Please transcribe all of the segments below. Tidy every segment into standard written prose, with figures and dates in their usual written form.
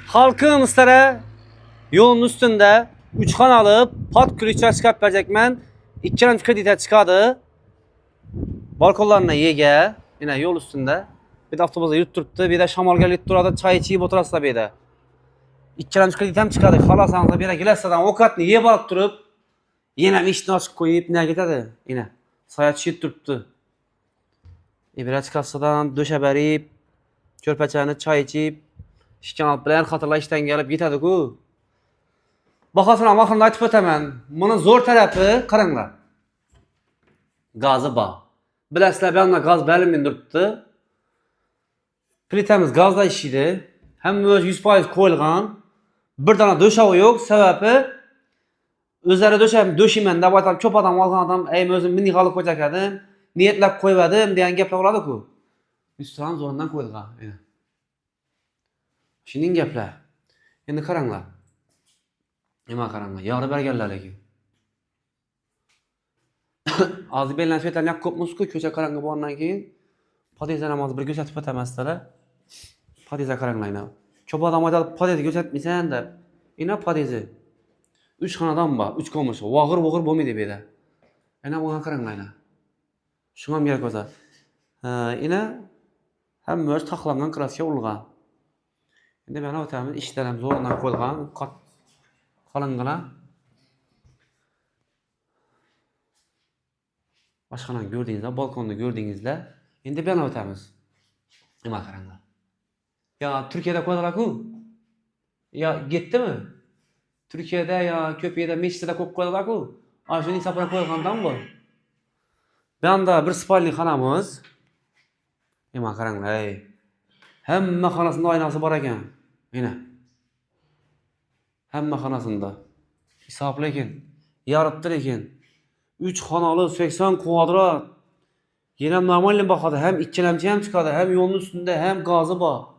Halkım ıstara yolun üstünde 3 kanalı pat külüçler çıkart verecek men. 2 kredite çıkadı. Balkonlarına yege. Yine yol üstünde. Bir de avtobusa yürüttürttü. Bir de şamal gelip durada çay içiyip oturası da bir de. 2 kreditem çıkadı. Halasanız da bir de gilersadan o katını yiyip alıp durup yine işini açık koyup ne gitedi yine. Sayat yürüttürttü. Bir çıkarsadan döşe berip körpeçeni çay içip işken alıp bilen hatırla işten gelip gitedi ku. Bakasına bakın aytıp ötemen. Bunun zor tarafı karınlar. Gazı bağ. Bilesler bir anda gaz belimin durttu. Plitemiz gazla işiydi. Hem öz 100% koyulgan. Bir tane döşeği yok. Sebebi üzeri döşemen de baytam çok adam algan adam ey özüm mini halı koyacak edim. Niyetlep koymadım diyen gepler oladı ku. Üstüran zorundan koyulgan. Şimdi gepler. Şimdi karanglar. Nima karanglar. Yarı bergerler ki. Azı belinden söyletlerine yak kopmuş ku. Köçe karangı bu andan keyin. Patates namazı bir gözetip ötemezler. Patatese karanglayna. Çok adam aydalıp patates gözetmesen de. Yine patatesi. 3 kanadan var. 3 komşu. Vağır vağır bomidi beyde. Yine buna karanglayna. Şuna gerek olsa. Yine hem öz taklangan krasiya ulga. Şimdi ben ötemiz işlerim zorundan koyulgan. Kalıngına. Başkanan gördüğünüzde, balkonda gördüğünüzde. Şimdi ben ötemiz. Nima karanglar. Ya Türkiye'de koydular ku. Ya gitti mi? Türkiye'de ya Köpiye'de Meşte'de koydular ku. Aşın insafına koyulgandan bu. Ben de bir spalli hanamız. Nima karanglar ey. Hemme hanasında aynası var eken. Yine. Hemme hanasında. Hesaplı eken. Yarıttır eken. 3 kanalı 80 kvadrat. Yine normalin bakadı. Hem içkilemci hem çıkadı. Hem yolun üstünde hem gazı bağ.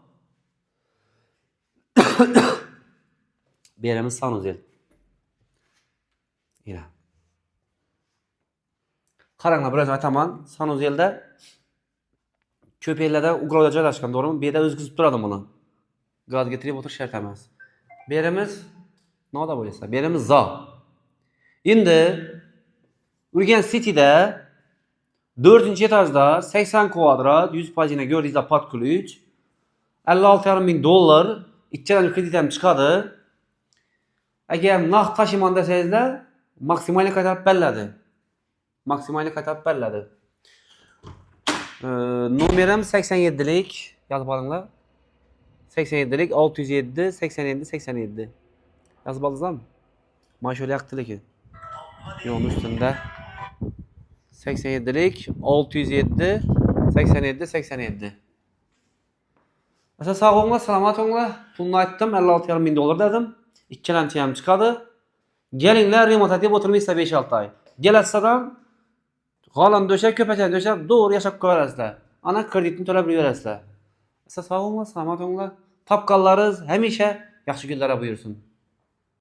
Bir yerimiz Sanuzel. Yine. Karangla biraz aytaman. Sanuzel'de Köpeğlerde Ukrayna joylashgan, doğru mu? Bir de o'zgizib turadi buni. Gaz getirib o'tirish shart emas. Bu yerimiz nima bo'lsa, bu yerimiz za. Endi Urganch City'de 4. etajda 80 kvadrat 100 pajina gördüğünüzde patkul 3 $56,5 bin ikkala kreditem chiqadi. Agar naqd tashiman desangizlar maksimalni qaytarib beradi. Maksimalni qaytarib beradi. Numerim 87'lik yazıp alınlar. 87'lik 607 87 87. Yazıp aldınız mı? Maşöyle yaktı ki. Yolun üstünde. 87'lik 607 87 87. Mesela sağ olunla, selamat olunla. Pulunu ayttım, $56,5 bin dedim. 2 lantiyem çıkadı. Gelinler remont edip oturmaysa 5-6 ay. Geletsadan Galan döşek, köpeçen döşek, doğru yaşap koyarızlar. Ana kreditini tölebi veririzler. Sağ olunla, selamat olunla. Tapkallarız, hemişe yaxşı günlere buyursun.